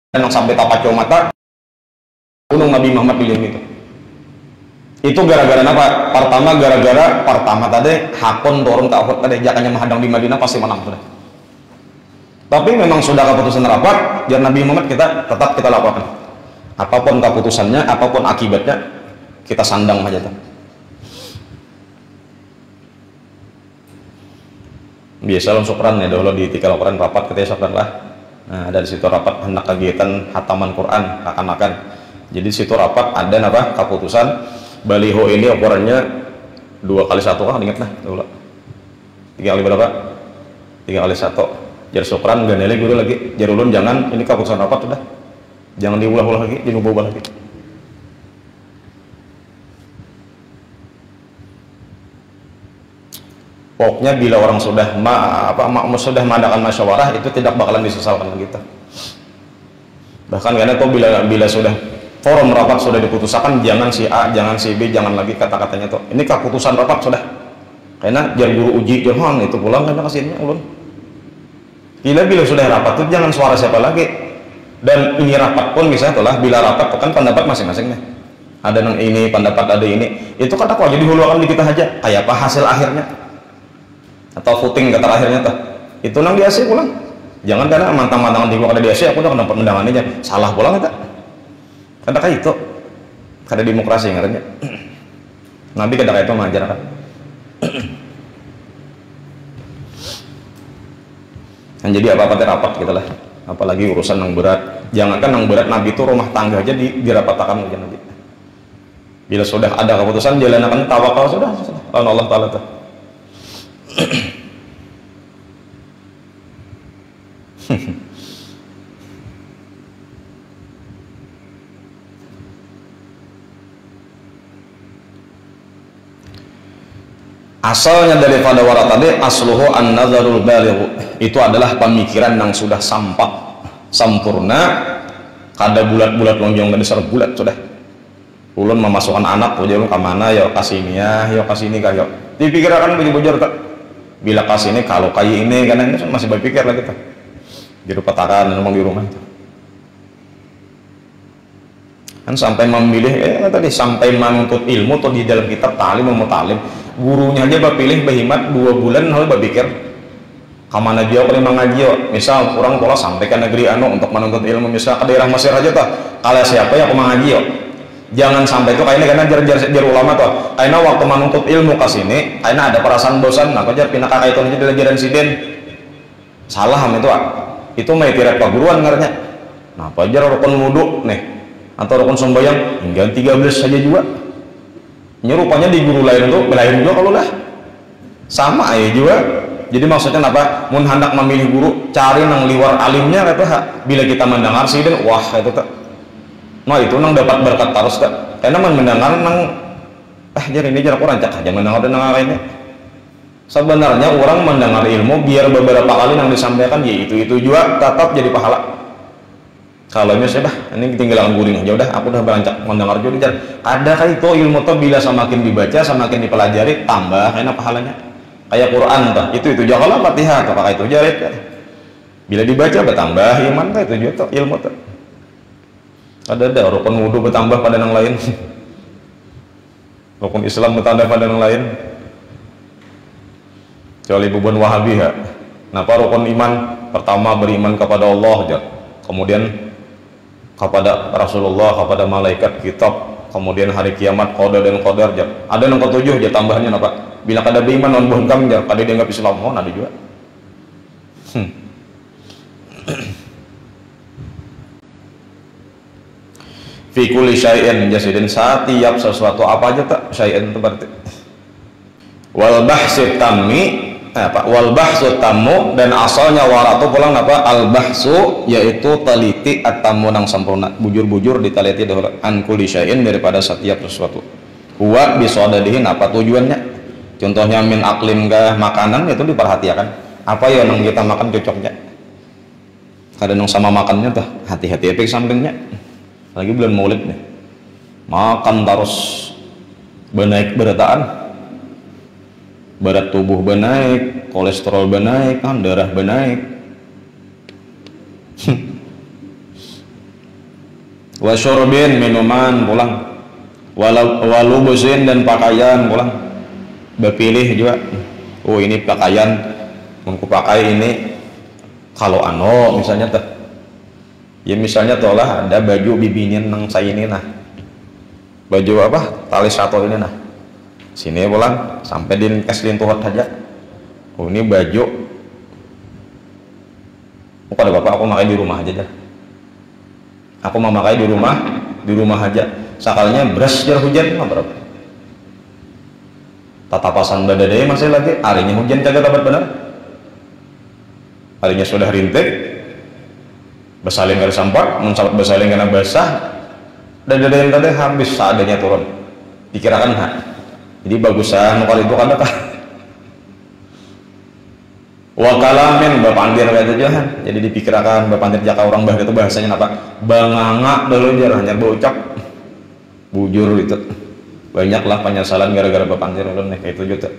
Dan sampai tapaco mata gunung Nabi Muhammad dilindungi itu gara-gara apa? Pertama tadi hakun turun ke Uhud tadi jakanya menghadang di Madinah pasti menang sudah. Tapi memang sudah keputusan rapat, jar Nabi Muhammad tetap kita lakukan. Apapun keputusannya, apapun akibatnya, kita sandang aja tuh. Biasa langsung syukran ya dahulu di tikal Quran rapat kita syukran lah. Nah, dari situ rapat hendak kegiatan hataman Quran akan. Jadi situ rapat ada keputusan baliho ini ukurannya 2x1 kan ingat nah dahulu. 3 kali berapa? 3 kali 1. Jar syukran ganele guru lagi. Jar ulun jangan ini keputusan rapat sudah. Jangan diulah-ulah lagi, diubah lagi. Pokoknya bila orang sudah sudah mengadakan musyawarah itu tidak bakalan disesalkan kita. Bahkan karena itu bila sudah forum rapat sudah diputuskan, jangan si A, jangan si B, jangan lagi kata-katanya tuh. Ini keputusan rapat sudah. Karena jar guru uji johan itu pulang karena kasihnya ulun. Bila sudah rapat tuh jangan suara siapa lagi. Dan ini rapat pun bisa itulah bila rapat kan pendapat masing-masing nih. Ada yang ini pendapat ada ini. Itu kata kok jadi huluakan di kita aja. Kayak apa hasil akhirnya? Atau voting kata akhirnya tuh. Itu nang di AC pulang. Jangan karena mantang-mantangan di gua ada di AC aku udah dapat undangan aja. Salah pulang kita. Kada kayak itu. Kada demokrasi ngarannya. Nabi kada kayak itu mengajarkan. Dan jadi apa-apa rapat gitu lah. Apalagi urusan yang berat. Jangankan yang berat, Nabi itu rumah tangga aja dirapatakan aja Nabi. Bila sudah ada keputusan jalankan tawakal sudah Allah Ta'ala tuh. Asalnya daripada warat tadi asluhu an-nazarul baligh, itu adalah pemikiran yang sudah sempurna, kada bulat-bulat lonjong dari serap bulat sudah. Ulun memasukkan anak ujar ke mana ya kasih ini ya kasih ini kayak dipikirkan bujur tak bila kasih ini kalau kayak ini kan ini masih berpikir lagi tuh di petakan memang di rumah kan sampai memilih tadi sampai menuntut ilmu atau di dalam kitab talim mau talim gurunya aja berpilih berhimat 2 bulan lalu berpikir kemana dia kalau ngaji misal orang pola sampai ke negeri untuk menuntut ilmu misal ke daerah Mesir aja tuh kalau siapa yang mau ngaji jangan sampai itu kayaknya karena jar ulama tuh karena waktu menuntut ilmu ke sini karena ada perasaan bosan nah jar pindah kakak itu aja belajaran siden salah itu mah tirat perguruan ngaranya nah jar rukun wudhu nih atau rukun sembahyang hingga 13 saja juga nyerupanya di guru lain itu belain juga kalau lah sama aja juga jadi maksudnya apa mun hendak memilih guru cari nang liwar alimnya kata bila kita mendengar siden wah itu tak nah itu nang dapat berkat terus tak karena mendengar nang jadi ini jarak orang cak aja mendengar dan nang lainnya Sebenarnya orang mendengar ilmu biar beberapa kali yang disampaikan ya itu juga tetap jadi pahala. Kalau misalnya ini ketinggalan guring aja udah, aku udah berancak mendengar juga. Ada kan itu ilmu tuh bila semakin dibaca, semakin dipelajari, tambah enak pahalanya. Kayak Quran tuh, itu juga kalau Fatihah atau kayak itu jarit. Bila dibaca bertambah iman tuh itu juga tuh ilmu tuh. Ada rukun wudhu bertambah pada yang lain. Rukun Islam bertambah pada yang lain. Kecuali bubun Wahabi ya. Kenapa rukun iman? Pertama beriman kepada Allah, kemudian kepada Rasulullah, kepada malaikat, kitab, kemudian hari kiamat, qada dan qadar. Ada yang ketujuh ya tambahnya apa? Bila kada beriman non bohong kami kada dianggap Islam. Oh, ada juga. Fi kulli syai'in jasidin, setiap sesuatu apa aja tak syai'in itu berarti. Wal bahsu tammi wal bahsu tamu, dan asalnya waratu pulang apa al bahsu yaitu teliti at-tamu nang sempurna, bujur-bujur diteliti dahulu an kulli syai'in, daripada setiap sesuatu. Huwa bisodadihin, apa tujuannya? Contohnya min aklim kah, makanan itu diperhatikan apa ya yang kita makan cocoknya. Kadang yang sama makannya tuh hati-hati efek sampingnya. Lagi bulan Maulid nih, makan terus benaik berataan, berat tubuh benaik, kolesterol benaik, kan darah benaik. Wasyurbin, minuman pulang, walubusin, dan pakaian pulang. Berpilih juga, oh ini pakaian aku pakai ini kalau misalnya tuh ya, misalnya tolak ada baju bibinin nang saya ini nah, baju apa tali satu ini nah, sini pulang sampai di keslin tuhat saja. Oh ini baju pada bapak aku pakai di rumah aja dah, aku mau pakai di rumah aja. Sakalnya beras jar hujan mah berapa tatapasan badadaya masih lagi harinya hujan kagak dapat benar, harinya sudah rintik bersalin dari sampah, mencapai bersalin karena basah, dan yang tadi habis seadanya turun, dikirakan jadi bagusan kalau itu kan apa? Wakalamin bapandir kayak itu jangan, jadi dipikirkan bapandir jaka orang bah itu bahasanya apa? Banganga dulu jar hanya bocok, bujur itu, banyaklah penyesalan gara-gara bapandir nih kayak itu juga.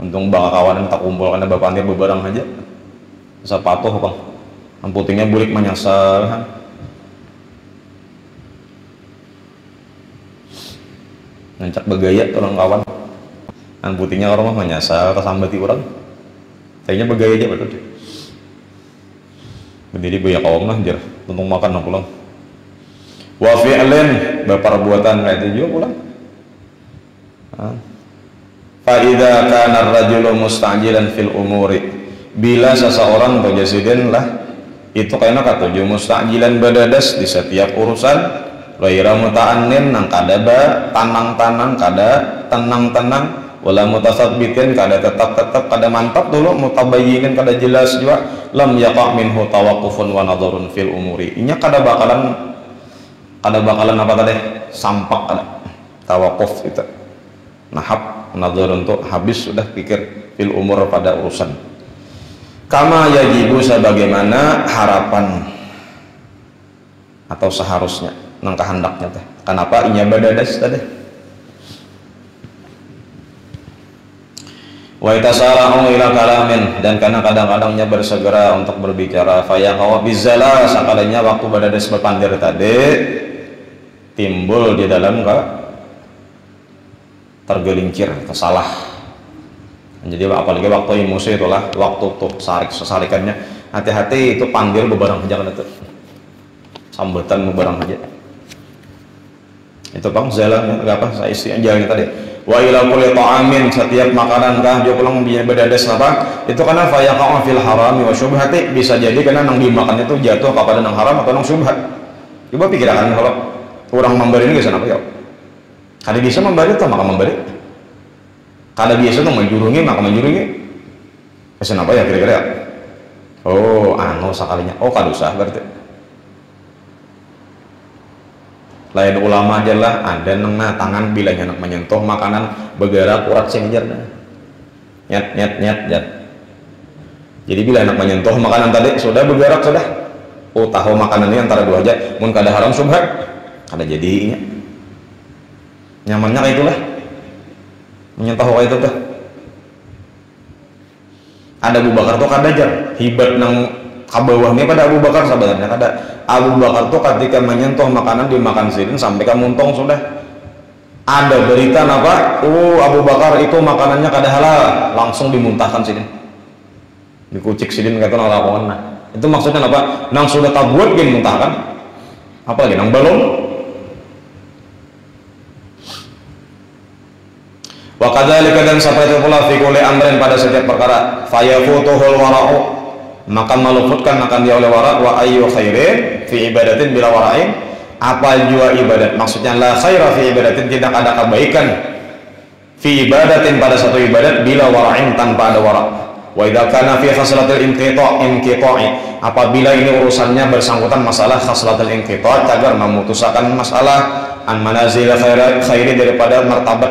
Untung bangga kawan tak kumpul karena bapandir beberang aja, bisa patuh bang. Amputingnya bulik menyasar, ngancak bergaya tolong kawan. Amputingnya orang mah menyasar kesambati orang, kayaknya bergaya aja betul. Berdiri banyak kawan lah jar, untung makan pulang. Wa fi'lin, berperbuatan kayak itu juga pulang. Fa idza kana ar-rajulu mustajilan fil umuri, bila seseorang berjasidin lah itu karena katuju mustajilan badadas di setiap urusan, ghaira muta'annin nang kada tanang-tanang, kada tenang-tenang, wala mutasabbitin kada tetap kada mantap dulu, mutabayyinin kada jelas juga, lam yaqa' minhu tawaqqufun wa nadharun fil umuri, inya kada bakalan apa tadi sampak kada tawaqquf itu nahab nadharun tuh habis sudah pikir fil umur pada urusan. Kama yajibu, sebagaimana harapan atau seharusnya nang kehendaknya teh. Kenapa inya badadas tadi? Wa itasara'u ila kalamin, dan karena kadang-kadangnya bersegera untuk berbicara, fayaqaw bizala, sakalinya waktu badadas berpandir tadi timbul di dalam tergelincir, kesalah. Jadi apalagi waktu emosi itulah waktu untuk sarikannya, hati-hati itu panggil bebarang aja kan itu sambutan bebarang aja itu bang zalam apa saya isi aja tadi. Wa ila kulli ta'amin, setiap makanan kah dia pulang biar badadas apa itu karena fayaqa'u fil harami wa syubhati, bisa jadi karena nang dimakannya itu jatuh kepada nang haram atau nang syubhat. Coba pikirkan kalau orang memberi ini biasa apa ya, kada bisa memberi atau maka memberi, kada biasa tuh menjurungi maka menjurungi. Pesan apa ya kira-kira? Oh, sekalinya. Oh, kada usah berarti. Lain ulama aja lah, ada nengna tangan bila nyanak menyentuh makanan bergerak urat sing jarna. nyet. Jadi bila anak menyentuh makanan tadi sudah bergerak sudah. Oh tahu makanan ini antara dua aja. Mun kada haram subhat, kada jadi nyamannya kayak itulah. Menyentuh kayak itu tuh. Ada Abu Bakar tuh kada jar hibat nang kabawahnya pada Abu Bakar sebenarnya kada. Abu Bakar tuh ketika menyentuh makanan dimakan sidin sampai kamuntong sudah. Ada berita apa? Abu Bakar itu makanannya kada halal, langsung dimuntahkan sidin. Dikucik sidin kata orang lapangan. Nah, itu maksudnya apa? Nang sudah tabuat gin muntahkan. Apa lagi nang balon? Wa kadzalika dan seperti itu pula fi kulli amrin pada setiap perkara fayafutuhul wara'u maka meluputkan akan dia oleh wara wa ayyu khairin fi ibadatin bila wara'in apa jua ibadat maksudnya la khaira fi ibadatin tidak ada kebaikan fi ibadatin pada satu ibadat bila wara'in tanpa ada wara wa idza kana fi khaslatil inqita'i apabila ini urusannya bersangkutan masalah khaslatil inqita' agar memutuskan masalah an manazil khairi daripada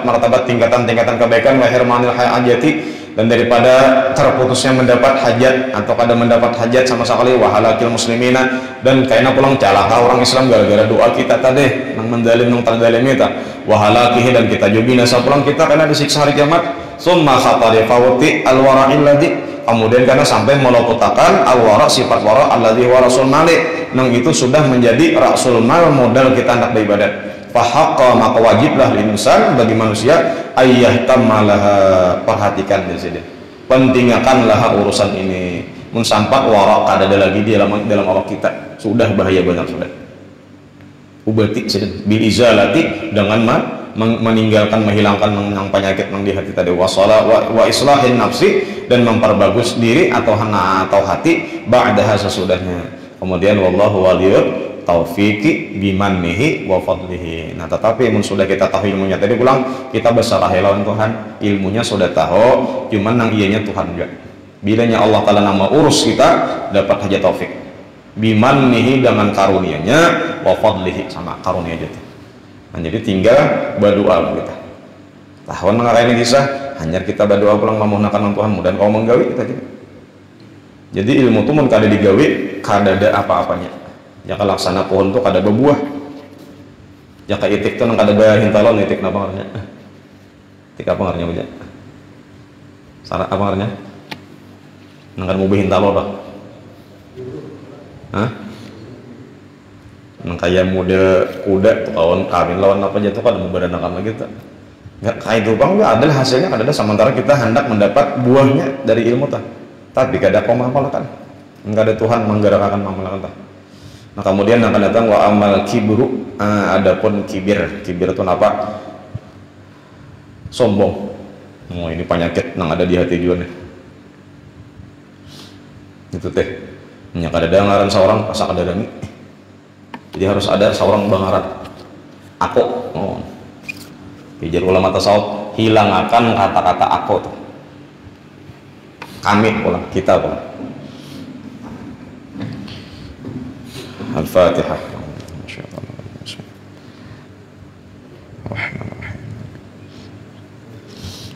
martabat tingkatan-tingkatan kebaikan wa hirmanil hajati dan daripada terputusnya mendapat hajat atau kada mendapat hajat sama sekali wahalakil muslimina dan kayaknya pulang calaka orang Islam gara-gara doa kita tadi nang mendalim nang terdalim kita wahalakihi dan kita juga binasa pulang kita karena disiksa hari kiamat summa khatari fawti alwara'il ladzi kemudian karena sampai meloputakan alwara sifat wara alladzi wa rasul malik nang itu sudah menjadi rasul mal modal kita hendak beribadat fahaqqa maka wajiblah insan bagi manusia ayyahtamalaha perhatikan di sini pentingkanlah urusan ini mun sampai wara kada ada lagi di dalam awak kita sudah bahaya benar sudah ubati bil izalati dengan meninggalkan menghilangkan penyakit yang di hati tadi wa islahin nafsi dan memperbagus diri atau hati ba'daha sesudahnya kemudian wallahu waliyul taufiki bimannihi wa fadlihi. Nah tetapi sudah kita tahu ilmunya tadi pulang kita berserah lawan Tuhan ilmunya sudah tahu cuman nang iyanya Tuhan juga bilanya Allah Ta'ala nama urus kita dapat hajat taufik bimannihi dengan karunianya wa fadlihi sama karunia juga. Nah jadi tinggal berdoa kita tahun mengarahkan kisah hanya kita berdoa pulang memohonkan Tuhan mudah kau menggawi kita juga. Jadi ilmu itu mun kada digawi kada ada apa-apanya jaka laksana pohon tuh kada berbuah jaka itik tuh nang kada bahintalon itik apa ngarnya itik apa ngarnya punya syarat apa ngarnya nang kada mau bahintalon dah hah nang kaya muda kuda tuh kawan kawin lawan apa jatuh kada mau beranakan lagi tuh nggak kayak itu bang adalah hasilnya kada ada sementara kita hendak mendapat buahnya dari ilmu tuh tapi kada kau mampalakan nggak ada Tuhan menggerakkan mampalakan tuh. Nah kemudian akan datang wa amal kibru adapun kibir itu apa? Sombong. Oh ini penyakit yang ada di hati dia nih. Itu teh. Nya kada ada ngaran seorang asa kada dami. Jadi harus ada seorang bangaran. Aku. Oh. Pijar ulama tasawuf hilangkan kata-kata aku tuh. Kami pulang, kita pulang. Al-Fatihah.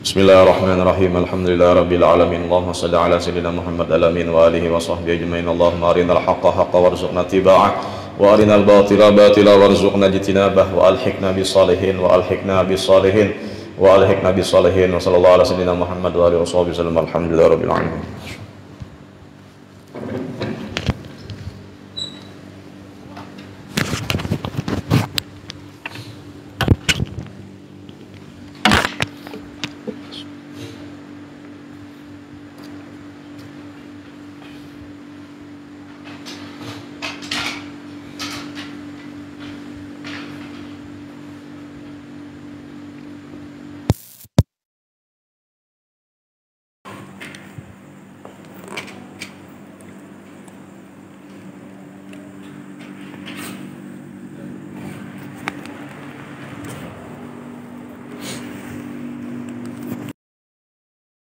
Bismillahirrahmanirrahim. Alhamdulillah rabbil alamin. Allahumma shalli ala sayyidina Muhammad alamin wa alihi wa sahbihi ajmain. Allahumma arinal haqqa haqqan warzuqna tiba'ah wa arinal batila batila warzuqna jitinabah wa alhiqna bis salihin wa alhiqna bis salihin wa alhiqna bis salihin wa sallallahu ala sayyidina Muhammad wa alihi wa sahbihi wasallam. Alhamdulillah rabbil alamin.